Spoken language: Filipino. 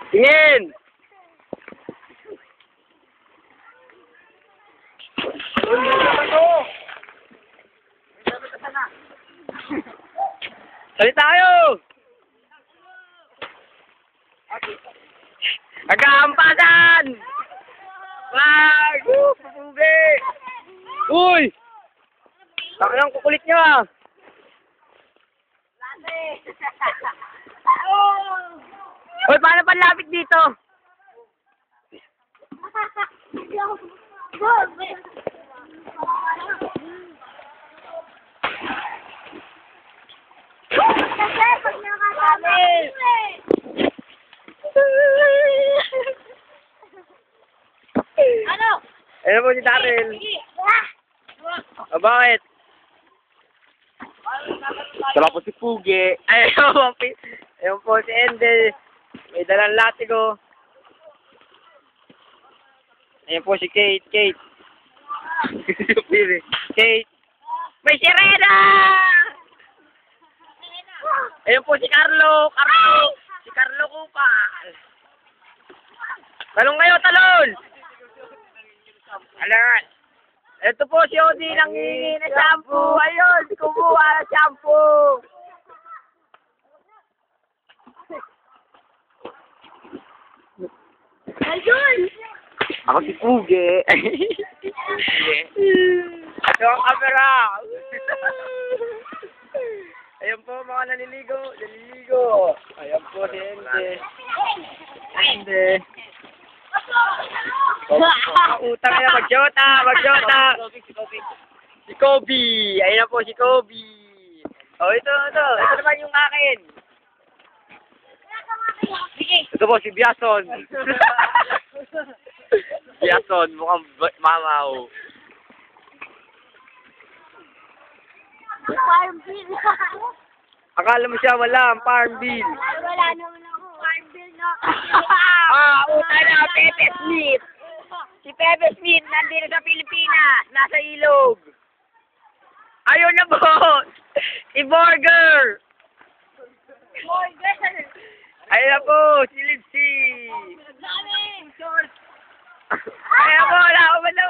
Tingin! Salit tayo! Nagkaampasan! Wag! Pupugi! Uy! Takang kukulit niyo ah! Uy, paano panlapit dito? Ano? Ayun po si Daryl. O bakit? Dala po si Pugi. Ayun po si Endel. May dalang latigo. Ayun po si Kate. Kate. Kate. May sirena! Ayun po si Carlo. Si Carlo Kupal. Talong kayo, talon! Alam. Ito po si Odi nang hihingi ng shampoo. Ayun, kumuha ng shampoo. Ayun! Ako si Pugi. Ito ang camera. Ayun po mga naliligo. Ayun po si Ende. Utang na magjota. Si Kobe. Ayun na po si Kobe. Oh, ito naman yung akin. Ito po si Biason. Biason, mukhang mamaw. Farm bill. Akala mo siya wala ang farm bill. Wala naman ako farm bill na. Utang na Pepe Smith. Si Pepe Smith nandito sa Pilipinas, nasa ilog. Ayun na po. Si Burger. Ayun na po, si Lipsy. Ayun po, wala ko ba na